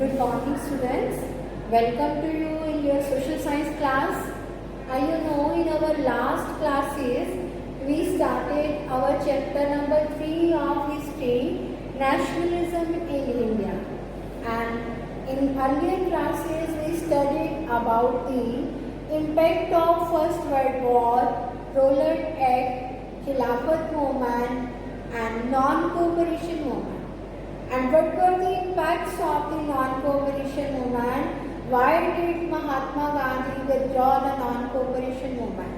Good morning, students. Welcome to you in your social science class. You know, in our last classes, we started our chapter number 3 of history, nationalism in India. And in earlier classes, we studied about the impact of First World War, Rowlatt Act, Khilafat movement, and non-cooperation movement. And what were the impacts of the non-cooperation movement? Why did Mahatma Gandhi withdraw the non-cooperation movement?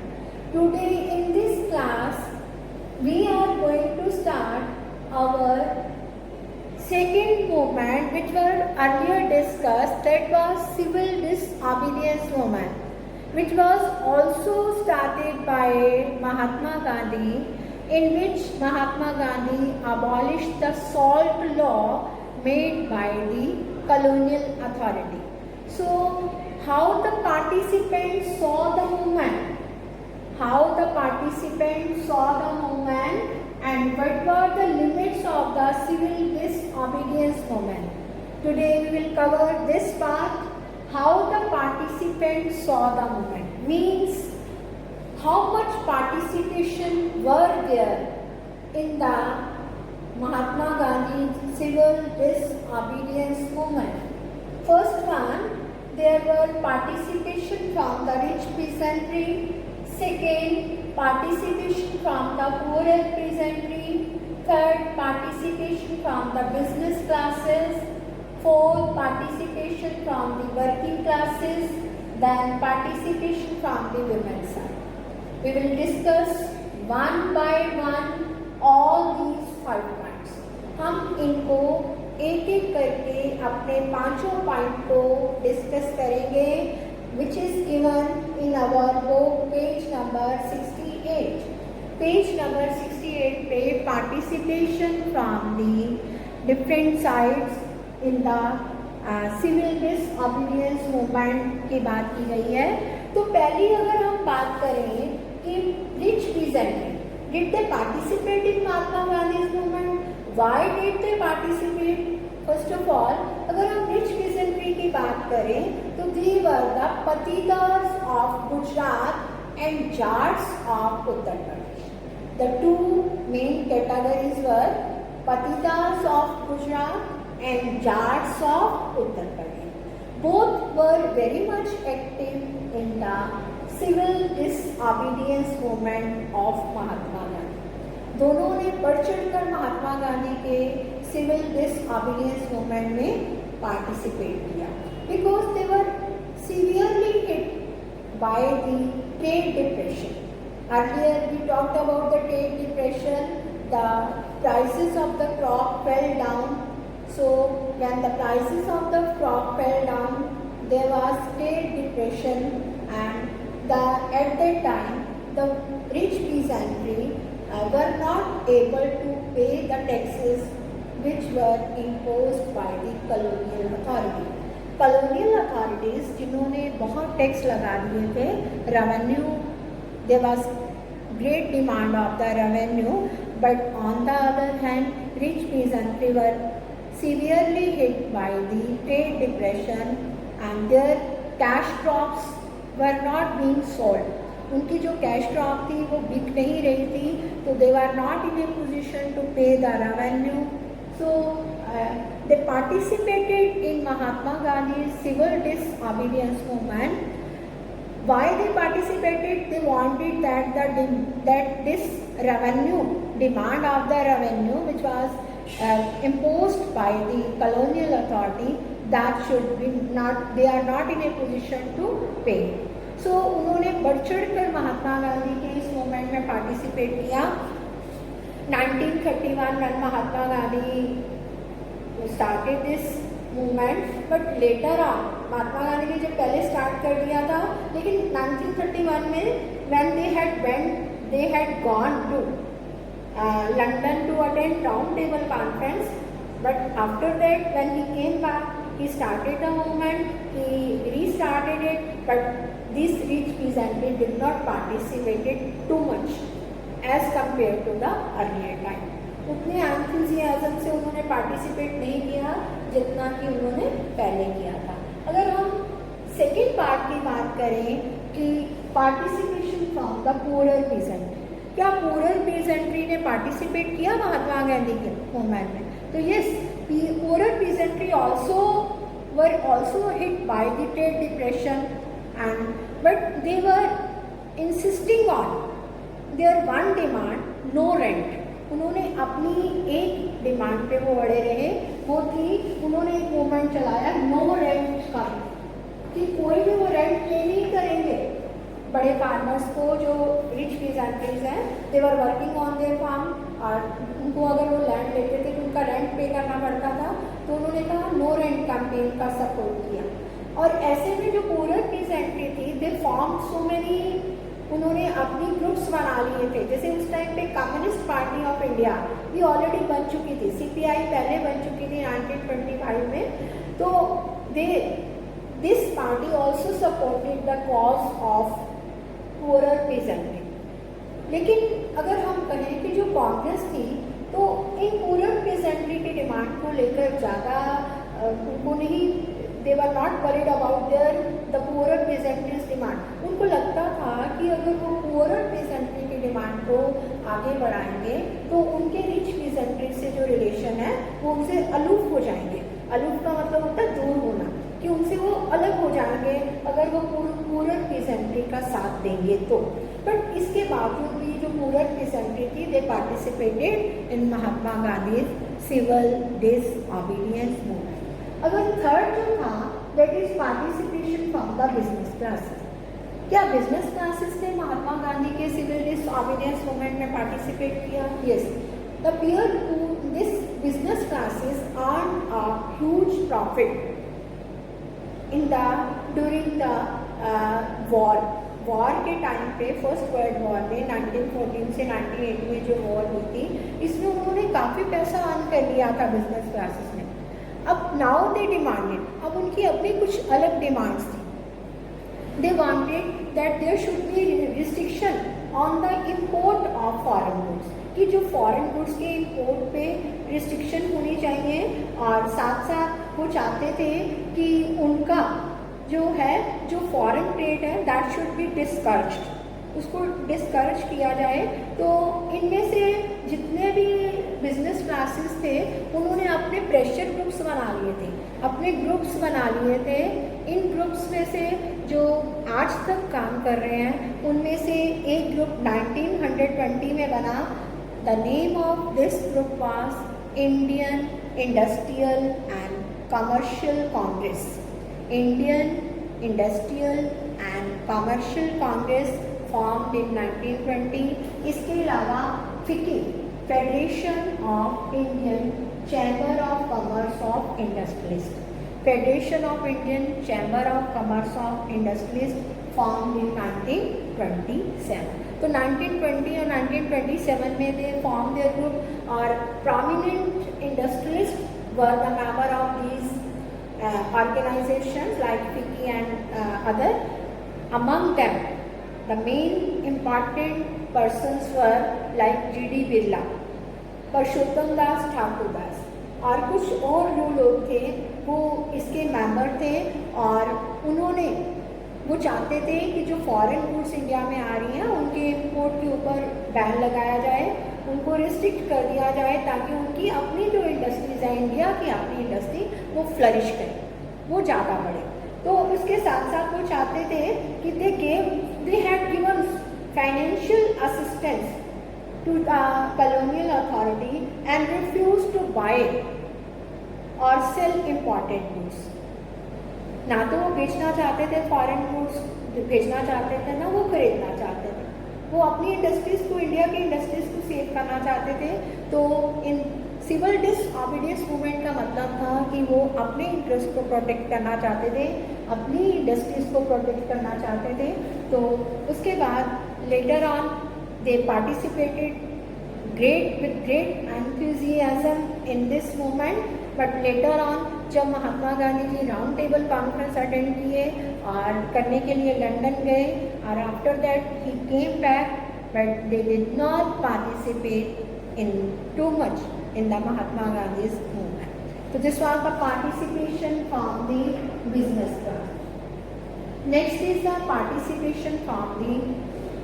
Today in this class, we are going to start our second movement, which were earlier discussed, that was civil disobedience movement, which was also started by Mahatma Gandhi, in which Mahatma Gandhi abolished the salt law made by the colonial authority. So, how the participants saw the movement? How the participants saw the movement and what were the limits of the civil disobedience movement? Today we will cover this part, how the participants saw the movement. Means how much participation were there in the Mahatma Gandhi civil disobedience movement. First one, there were participation from the rich peasantry. Second, participation from the poorer peasantry. Third, participation from the business classes. Fourth, participation from the working classes. Then participation from the women's side. We will discuss one by one all these 5 points. हम इनको एक एक करके अपने पांचों point को discuss करेंगे, which is given in our book page number 68. Page number 68 पे participation from the different sides in the civil disobedience movement की बात की गई है. तो पहली अगर हम बात करें कि rich peasantry, did they participate in Mahatma Gandhi's movement? Why did they participate? First of all, अगर हम rich peasantry की बात करें तो they were the patitas of Gujarat and Jats of Uttar Pradesh. The two main categories were patitas of Gujarat and Jats of Uttar Pradesh. Both were very much active in the civil disobedience movement of Mahatma Gandhi. दोनों ने बढ़ चढ़कर महात्मा गांधी के civil disobedience movement में participate किया, because they were severely hit by the trade depression. Earlier we talked about the trade depression. The prices of the crop fell down. So when the prices of the crop fell down, there was trade depression, and at that time the rich peasantry were not able to pay the taxes which were imposed by the colonial authority. Colonial authorities जिन्होंने बहुत tax लगा दिए थे, revenue, there was great demand of the revenue, but on the other hand rich peasantry were severely hit by the trade depression and their cash crops were not being sold. उनकी जो cash crop थी वो बिक नहीं रही थी, तो they were not in a position to pay the revenue. So they participated in Mahatma Gandhi's civil disobedience movement. Why they participated? They wanted that this revenue, demand of the revenue which was imposed by the colonial authority, that should be not, they are not in a position to pay. So उन्होंने बढ़ चढ़कर महात्मा गांधी के इस movement में participate किया. 1931 में Mahatma Gandhi started this movement, but later on Mahatma Gandhi ने जब पहले स्टार्ट कर दिया था, लेकिन 1931 में when they had gone to London to attend round table conference, but after that when he came back, he started the movement, he restarted it, but this rich peasantry did not participate too much as compared to the earlier time. उतने enthusiasm से उन्होंने participate नहीं किया जितना कि उन्होंने पहले किया था। अगर हम सेकेंड पार्ट की बात करें कि participation from the poorer peasantry, क्या पुअरर पीजेंट्री ने पार्टिसिपेट किया महात्मा गांधी के मूवमेंट में? तो yes, poorer peasantry were also hit by the trade depression, but they were insisting on their one demand, no rent. उन्होंने अपनी एक डिमांड पे वो अड़े रहे, वो थी उन्होंने एक मूवमेंट चलाया नो रेंट का, कि कोई भी वो रेंट पे नहीं करेंगे। बड़े फार्मर्स को जो रिच पीजेंट्रीज हैं, they were working on their farm, और उनको अगर वो लैंड लेते थे तो उनका रेंट पे करना पड़ता था, तो उन्होंने कहा नो रेंट कैंपेन का सपोर्ट किया। और ऐसे में जो पुअरर पीजेंट्री थी, दे फॉर्म सो मेनी, उन्होंने अपनी ग्रुप्स बना लिए थे। जैसे उस टाइम पे कम्युनिस्ट पार्टी ऑफ इंडिया ये ऑलरेडी बन चुकी थी, सीपीआई पहले बन चुकी थी 1925 में, तो this party also supported the cause of poorer peasantry. लेकिन अगर हम कहें कि जो कांग्रेस थी, तो इन पुअरर पीजेंट्री की डिमांड को लेकर ज़्यादा उनको नहीं, they were not worried about the poorer peasantry's demand. उनको लगता था कि अगर वो पुअरर पीजेंट्री की डिमांड को आगे बढ़ाएंगे तो उनके रिच पीजेंट्री से जो रिलेशन है वो उनसे अलूफ हो जाएंगे। अलूफ का मतलब होता है दूर होना, कि उनसे वो अलग हो जाएंगे अगर वो पुअरर पीजेंट्री का साथ देंगे तो। बट इसके बावजूद भी जो पुअरर पीजेंट्री थी, they participated in Mahatma Gandhi civil disobedience movement. अगर थर्ड जो था, that is participation from the business classes. क्या बिजनेस क्लासेस ने महात्मा गांधी के सिविल डिसओबीडियंस मूवमेंट में पार्टिसिपेट किया? Yes, the peer to this business classes earn a huge profit in the during the war के time पे, first world war में 1914 से 1918 में जो वॉर हुई थी, इसमें उन्होंने काफ़ी पैसा अर्न कर लिया था बिजनेस क्लासेस ने। अब नाउ दे डिमांडेड, अब उनकी अपनी कुछ अलग डिमांड्स थी। They wanted that there should be restriction on the import of foreign goods, कि जो फॉरेन गुड्स के इम्पोर्ट पे रिस्ट्रिक्शन होनी चाहिए, और साथ साथ वो चाहते थे कि उनका जो है, जो फॉरेन ट्रेड है, दैट शुड बी डिस्करेज्ड, उसको डिस्करेज किया जाए। तो इनमें से जितने भी बिजनेस क्लासेस थे, उन्होंने अपने प्रेशर ग्रुप्स बना लिए थे, अपने ग्रुप्स बना लिए थे। इन ग्रुप्स में से जो आज तक काम कर रहे हैं, उनमें से एक ग्रुप 1920 में बना। The name of this group was Indian industrial and commercial Congress. Indian industrial and commercial Congress formed in 1920। इसके अलावा फिकी, federation of Indian chamber of commerce of industrialist, federation of Indian chamber of commerce of industrialist formed in 1927। तो 1920 और 1927 में they form there group, और prominent industrialist were the member of these organizations like FICCI and other. Among them, the main important persons were like G.D. Birla, Purshottam Das Thakur Das, और कुछ और जो लोग थे वो इसके मेंबर थे। और उन्होंने वो चाहते थे कि जो फॉरेन गुड्स इंडिया में आ रही हैं उनके इम्पोर्ट के ऊपर बैन लगाया जाए, उनको रिस्ट्रिक्ट कर दिया जाए, ताकि उनकी अपनी जो इंडस्ट्रीज है, इंडिया की अपनी इंडस्ट्री, वो फ्लरिश करे, वो ज़्यादा बढ़े। तो इसके साथ साथ वो चाहते थे कि they had given financial assistance to the colonial authority and refuse to buy और सेल इम्पोर्टेड गुड्स। ना तो वो बेचना चाहते थे, फॉरेन गुड्स बेचना चाहते थे, ना वो खरीदना चाहते थे। वो अपनी इंडस्ट्रीज़ को, इंडिया की इंडस्ट्रीज़ को सेव करना चाहते थे। तो इन सिविल डिसओबीडियंस मूवमेंट का मतलब था कि वो अपने इंटरेस्ट को प्रोटेक्ट करना चाहते थे, अपनी इंडस्ट्रीज़ को प्रोटेक्ट करना चाहते थे। तो उसके बाद later on they participated with great enthusiasm in this movement, but later on जब Mahatma Gandhi ji round table conference attend किए और करने के लिए लंदन गए, और after that he came back, but they did not participate too much in the Mahatma Gandhi's movement. So this was the participation from the business class. Next is the participation from the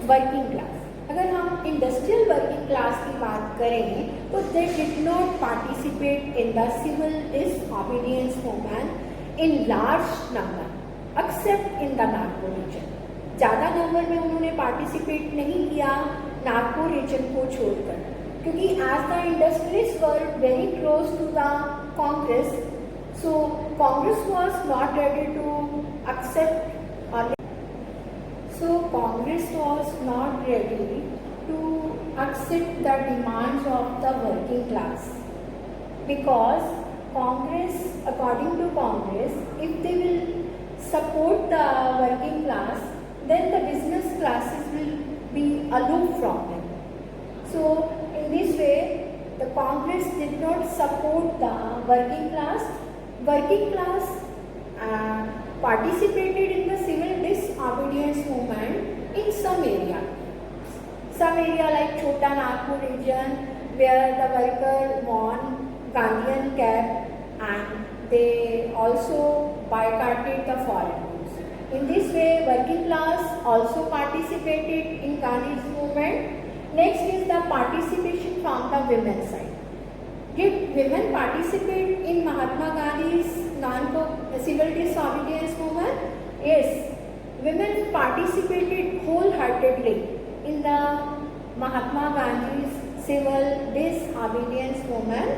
working class. अगर हम industrial working class की बात करें तो they did not participate in the civil disobedience movement in large number except in the Nagpur region. ज़्यादा number में उन्होंने participate नहीं किया नागपुर रीजन को छोड़कर, क्योंकि as the industries were very close to the Congress, so Congress was not ready to accept. So Congress was not ready to accept the demands of the working class, because Congress, according to Congress, if they will support the working class, then the business classes will be aloof from them. So in this way, the Congress did not support the working class. Working class participated in the civil disobedience movement in some area. Some area like Chota Nagpur region, where the worker won Gandhian cap and they also boycotted the foreign goods. In this way, working class also participated in Gandhi's movement. Next is the participation from the women's side. Did women participate in Mahatma Gandhi's civil disobedience movement? Yes, women participated wholeheartedly in the Mahatma Gandhi's civil disobedience movement,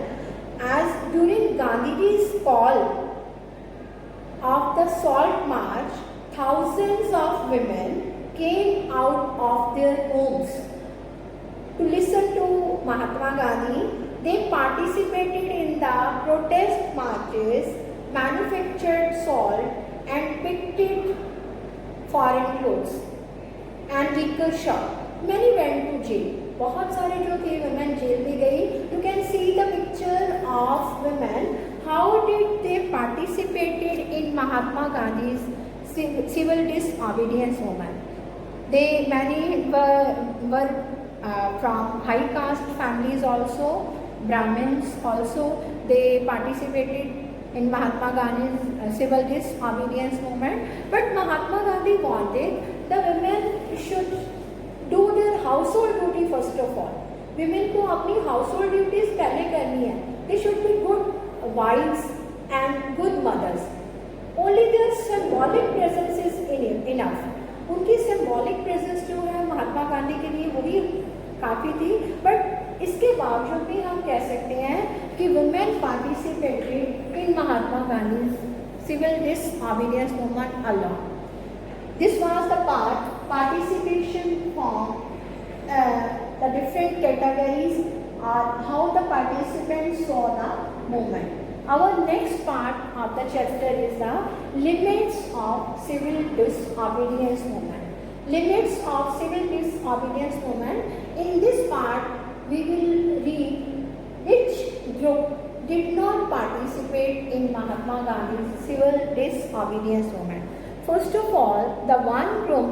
as during Gandhiji's call of the Salt March, thousands of women came out of their homes to listen to Mahatma Gandhi. They participated in the protest marches, manufactured salt and picked foreign clothes and liquor shop. Many went to jail. बहुत सारे जो थे women jail में गई. You can see the picture of women. How did they participated in Mahatma Gandhi's civil disobedience movement? Many were from high caste families also. Brahmins also, they participated in Mahatma Gandhi's civil disobedience movement. But Mahatma Gandhi wanted the women should do their household duty first of all. Women को अपनी household duties पहले करनी है. They should be good wives and good mothers. Only their symbolic presence is enough. उनकी symbolic presence जो है महात्मा गांधी के लिए वही काफ़ी थी. बट इसके बावजूद भी हम कह सकते हैं कि women participated in Mahatma Gandhi civil disobedience movement alone. This was the participation from the different categories or how the participants saw the movement. Our next part of the chapter is the limits of civil disobedience movement. Limits of civil disobedience movement. In this part, we will read which group did not participate in Mahatma Gandhi's civil disobedience movement. First of all, the one group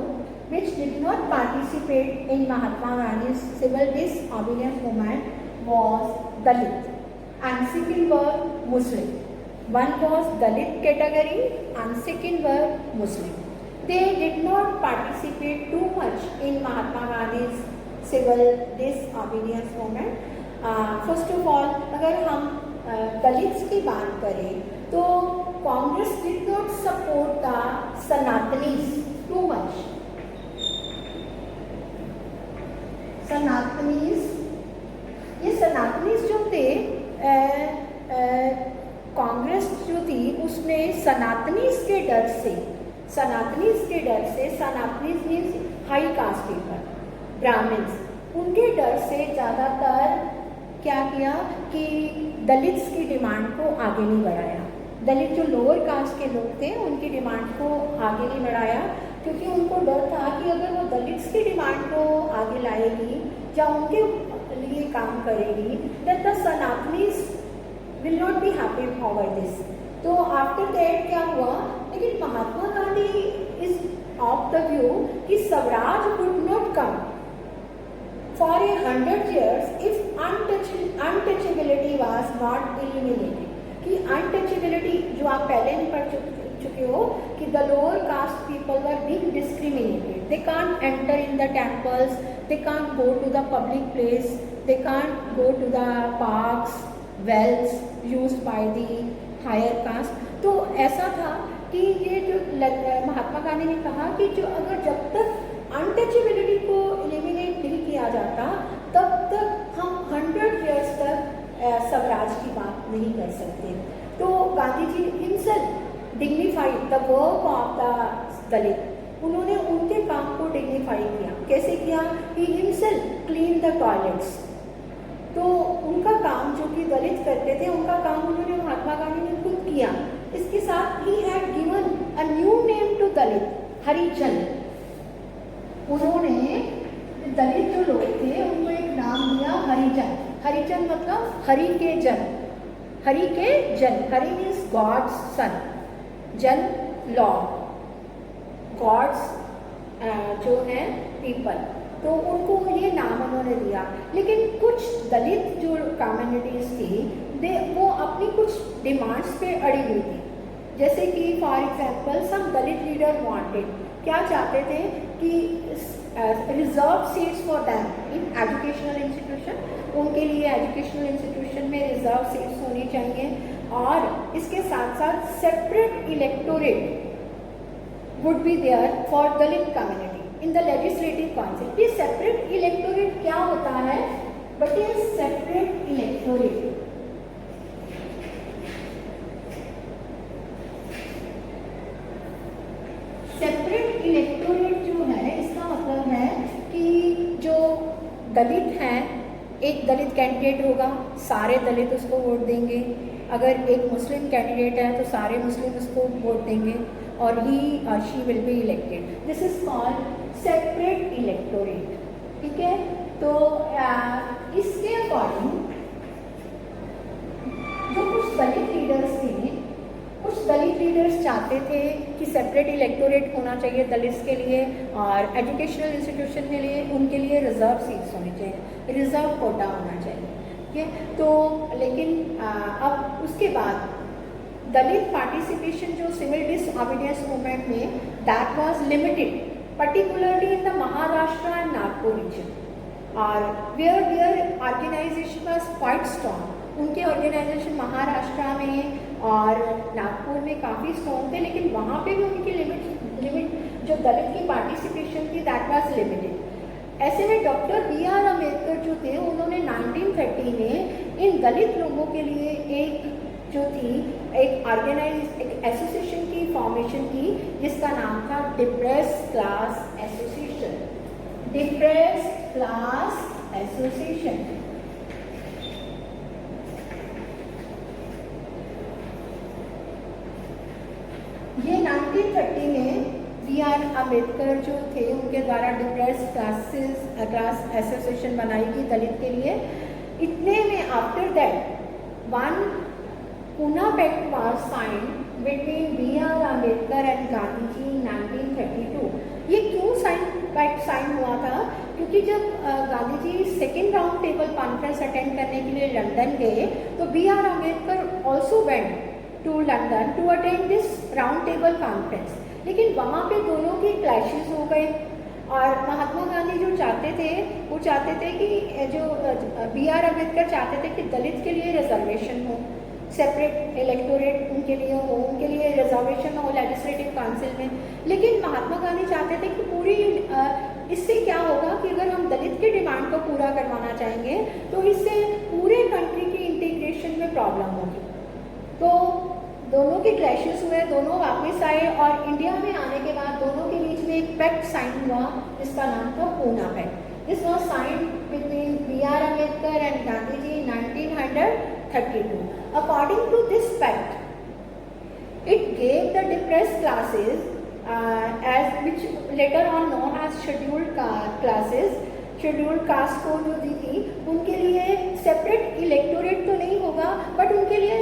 which did not participate in Mahatma Gandhi's civil disobedience movement was Dalit, and second were Muslim. One was Dalit category and second were Muslim. They did not participate too much in Mahatma Gandhi's civil disobedience movement. First of all अगर हम दलित्स की बात करें तो Congress did not support the Sanatanis too much. ये सनातनीज जो थे कांग्रेस जो थी उसने सनातनीज के डर से Sanatanis means high caste people, Brahmins, उनके डर से ज़्यादातर क्या किया कि दलित्स की डिमांड को आगे नहीं बढ़ाया. दलित जो लोअर कास्ट के लोग थे उनकी डिमांड को आगे नहीं बढ़ाया, क्योंकि उनको डर था कि अगर वो दलित्स की डिमांड को आगे लाएगी या उनके लिए काम करेगी then the Sanatanis will not be happy over this. तो आफ्टर दैट क्या हुआ, लेकिन Mahatma Gandhi is of the view कि Swaraj would not come for 100 years if untouchability was not eliminated, कि अनटचेबिलिटी जो आप पहले भी पढ़ चुके हो कि the lower caste people were being discriminated, they can't enter in the temples, they can't go to the public place, they can't go to the parks, wells used by the higher cast. तो ऐसा था कि ये जो महात्मा गांधी ने कहा कि जो अगर जब तक अनटचेबिलिटी को एलिमिनेट नहीं किया जाता तब तक हम 100 years तक स्वराज की बात नहीं कर सकते। तो Gandhi ji himself dignified the work of the Dalit, उन्होंने उनके काम को डिग्निफाई किया। कैसे किया? He himself clean the toilets. तो उनका काम जो कि दलित करते थे उनका काम उन्होंने महात्मा गांधी ने खुद किया। इसके साथ ही had given a new name to Dalit, Harijan. उन्होंने दलित जो लोग थे उनको एक नाम दिया हरिजन। हरिजन मतलब हरि के जन, हरि के जन, हरि मीन्स गॉड्स सन, जन लॉर्ड, गॉड्स जो है पीपल, तो उनको ये नाम उन्होंने दिया। लेकिन कुछ दलित जो कम्युनिटीज थी वो अपनी कुछ डिमांड्स पे अड़ी हुई थी। जैसे कि for example some Dalit leader wanted, क्या चाहते थे कि reserve seats for them in educational institution, उनके लिए एजुकेशनल इंस्टीट्यूशन में रिजर्व सीट्स होनी चाहिए, और इसके साथ साथ separate electorate would be there for Dalit community in the legislative council। ये separate electorate क्या होता है? But ये separate electorate, separate electorate जो है इसका मतलब है कि जो दलित हैं, एक दलित कैंडिडेट होगा, सारे दलित उसको वोट देंगे। अगर एक मुस्लिम कैंडिडेट है तो सारे मुस्लिम उसको वोट देंगे और ही और she will be elected. This is called separate electorate. ठीक है, तो इसके अकॉर्डिंग जो कुछ दलित लीडर्स थे, कुछ दलित लीडर्स चाहते थे कि सेपरेट इलेक्टोरेट होना चाहिए दलित के लिए, और एजुकेशनल इंस्टीट्यूशन के लिए उनके लिए रिजर्व सीट्स होनी चाहिए, रिजर्व कोटा होना चाहिए। ठीक है, तो लेकिन अब उसके बाद दलित पार्टिसिपेशन जो सिविल डिसओबीडियंस मूवमेंट में that was limited, particularly in the Maharashtra and Nagpur region, और where organization was quite strong. उनके ऑर्गेनाइजेशन महाराष्ट्र में और नागपुर में काफ़ी स्ट्रॉन्ग थे, लेकिन वहाँ पे भी उनकी लिमिट जो दलित की पार्टिसिपेशन थी दैट वाज लिमिटेड। ऐसे में डॉक्टर B.R. अम्बेडकर जो थे उन्होंने 1930 में इन दलित लोगों के लिए एक जो थी एक एसोसिएशन की फॉर्मेशन की, जिसका नाम था depressed class association. Depressed class association. ये 1930 में B.R. अम्बेडकर जो थे उनके द्वारा डिप्रेस्ड क्लास एसोसिएशन बनाई गई दलित के लिए। इतने में after that one Poona pact was signed between B.R. Ambedkar and Gandhi ji 1932। ये क्यों पैक्ट साइन हुआ था? क्योंकि जब Gandhi ji second round table conference attend करने के लिए लंदन गए तो B.R. Ambedkar also went to London to attend this round table conference, लेकिन वहाँ पे दोनों की क्लैशेस हो गए। और महात्मा गांधी जो चाहते थे वो चाहते थे कि जो B.R. अम्बेडकर चाहते थे कि दलित के लिए रिजर्वेशन हो, सेपरेट इलेक्टोरेट उनके लिए हो, उनके लिए रिजर्वेशन हो लेजिस्लेटिव काउंसिल में। लेकिन महात्मा गांधी चाहते थे कि पूरी इससे क्या होगा कि अगर हम दलित की डिमांड को पूरा करवाना चाहेंगे तो इससे पूरे कंट्री की इंटीग्रेशन में प्रॉब्लम होगी। तो दोनों के क्लैशेस हुए, दोनों वापस आए और इंडिया में आने के बाद दोनों के बीच में एक पैक्ट साइन हुआ जिसका नाम था Poona pact. This was signed between B.R. Ambedkar and Gandhi ji 1932। According to this pact, it gave the depressed classes as which later on known as scheduled classes, scheduled caste को जो दी थी उनके लिए सेपरेट इलेक्टोरेट तो नहीं होगा बट उनके लिए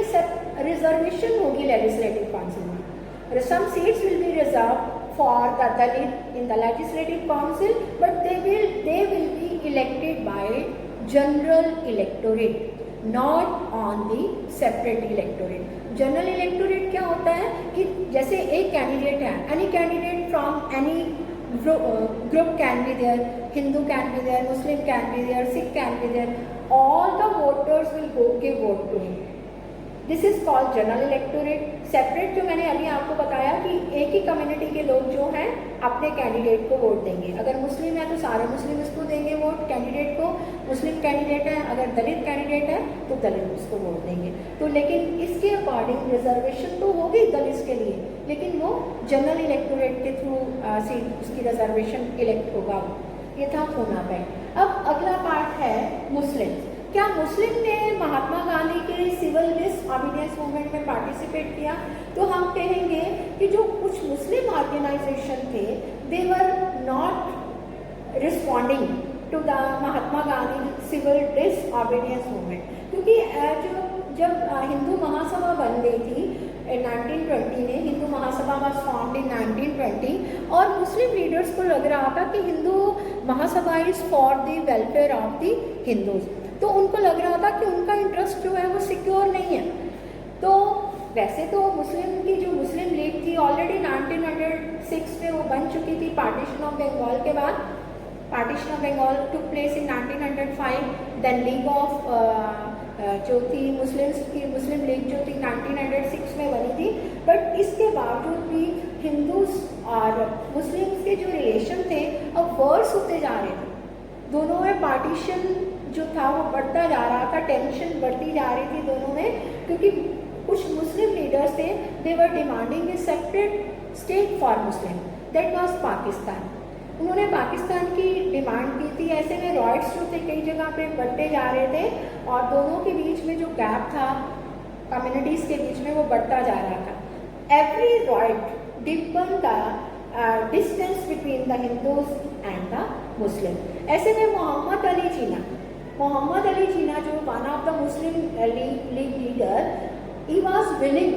रिजर्वेशन होगी लेजिस्लेटिव काउंसिल में। Some seats will be reserve for the Dalit in the legislative council but they will be elected by general electorate, not on the separate electorate. General electorate क्या होता है कि जैसे एक कैंडिडेट है, any candidate from any group can be there, Hindu can be there, Muslim can be there, Sikh can be there, all the voters will go give vote to him. This is called general electorate. Separate जो मैंने अभी आपको बताया कि एक ही community के लोग जो हैं अपने कैंडिडेट को वोट देंगे। अगर मुस्लिम है तो सारे मुस्लिम इसको देंगे वोट, कैंडिडेट को। मुस्लिम कैंडिडेट है, अगर दलित कैंडिडेट है तो दलित उसको वोट देंगे। तो लेकिन इसके अकॉर्डिंग रिजर्वेशन तो होगी दलित के लिए, लेकिन वो जनरल इलेक्टोरेट के थ्रू उसकी रिजर्वेशन इलेक्ट होगा। ये था होना पे। अब अगला पार्ट है मुस्लिम। क्या मुस्लिम ने महात्मा गांधी के सिविल डिसओबीडियंस मूवमेंट में पार्टिसिपेट किया? तो हम कहेंगे कि जो कुछ मुस्लिम ऑर्गेनाइजेशन थे, they were not responding to the Mahatma Gandhi civil disobedience movement, क्योंकि जब हिंदू महासभा बन गई थी 1920 में, Hindu Mahasabha was formed in 1920, और मुस्लिम लीडर्स को लग रहा था कि Hindu Mahasabha is for the welfare of the Hindus. तो उनको लग रहा था कि उनका इंटरेस्ट जो है वो सिक्योर नहीं है। तो वैसे तो मुस्लिम की जो मुस्लिम लीग थी ऑलरेडी 1906 में वो बन चुकी थी पार्टीशन ऑफ बंगाल के बाद। Partition of Bengal took place in 1905। Then league of जो थी मुस्लिम लीग जो थी 1906 में बनी थी। बट इसके बावजूद भी हिंदूज और मुस्लिम्स के जो रिलेशन थे अब वर्स होते जा रहे थे। दोनों में पार्टीशन जो था वो बढ़ता जा रहा था, टेंशन बढ़ती जा रही थी दोनों में, क्योंकि कुछ मुस्लिम लीडर्स थे, they were demanding a separate state for Muslim, that was Pakistan. उन्होंने पाकिस्तान की डिमांड की थी। ऐसे में रॉयट्स जो थे कई जगह पे बढ़ते जा रहे थे, और दोनों के बीच में जो गैप था कम्युनिटीज़ के बीच में वो बढ़ता जा रहा था। Every riot deepened the distance between the Hindus and the Muslim. ऐसे में मोहम्मद अली जिन्ना जो one of the Muslim league leader, he was willing,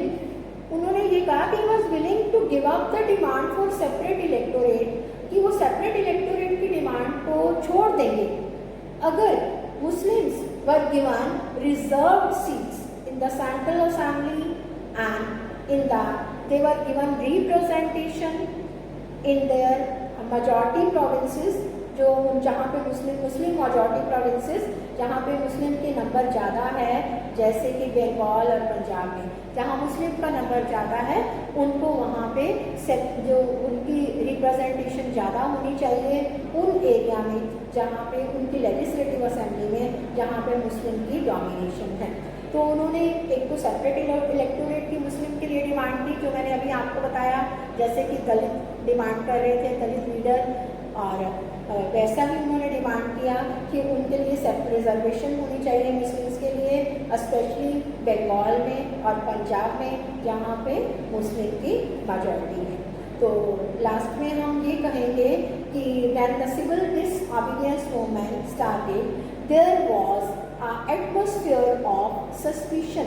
उन्होंने ये कहा कि he was willing to give up the demand for separate electorate, कि वो separate electorate की डिमांड को छोड़ देंगे अगर Muslims were given reserved seats in the central assembly and in the they were given representation in their majority provinces, जो जहाँ पे मुस्लिम majority provinces जहाँ पे मुस्लिम के नंबर ज़्यादा है, जैसे कि बंगाल और पंजाब में जहाँ मुस्लिम का नंबर ज़्यादा है, उनको वहाँ पे जो उनकी रिप्रेजेंटेशन ज़्यादा होनी चाहिए उन एरिया में जहाँ पे उनकी लेजिस्लेटिव असेंबली में जहाँ पे मुस्लिम की डोमिनेशन है। तो उन्होंने एक तो सेपरेट इलेक्टोरेट की मुस्लिम के लिए डिमांड की, जो मैंने अभी आपको बताया, जैसे कि दलित डिमांड कर रहे थे, दलित लीडर, और वैसा ही उन्होंने डिमांड किया कि उनके लिए सेपरेट रिजर्वेशन होनी चाहिए मुस्लिम्स के लिए, स्पेशली बंगाल में और पंजाब में जहाँ पे मुस्लिम की मेजॉरिटी है। तो लास्ट में हम ये कहेंगे कि when the civil disobedience movement started, there was atmosphere of suspicion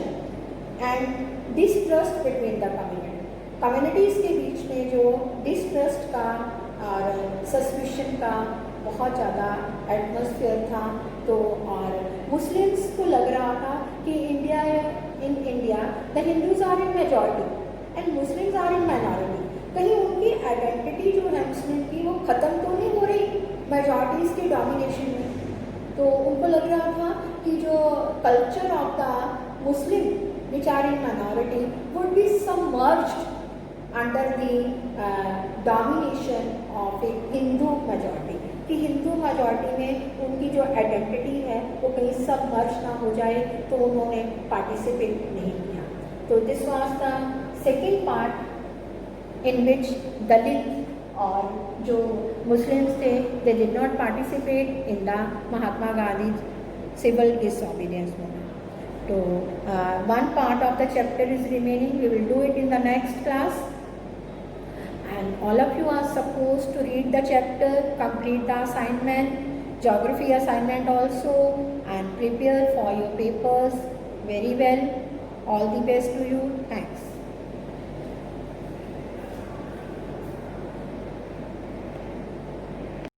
and distrust between the communities के बीच में जो distrust का और सस्पिशन का बहुत ज़्यादा एटमॉस्फेयर था। तो और मुस्लिम्स को लग रहा था कि in India the Hindus are in majority and Muslims are in minority, कहीं उनकी आइडेंटिटी जो है मुस्लिम की वो ख़त्म तो नहीं हो रही मेजॉरिटीज़ के डोमिनेशन में। तो उनको लग रहा था कि जो culture of the Muslim which are in minority would be submerged under the domination of a Hindu majority, कि हिंदू मेजॉरिटी में उनकी जो आइडेंटिटी है वो कहीं सबमर्ज ना हो जाए, तो उन्होंने पार्टिसिपेट नहीं किया। तो this was the second part in which Dalit और जो मुस्लिम्स थे they did not participate in the Mahatma Gandhi civil disobedience movement. तो one part of the chapter is remaining, we will do it in the next class, and all of you are supposed to read the chapter, complete the assignment, geography assignment also, and prepare for your papers very well. All the best to you. Thanks.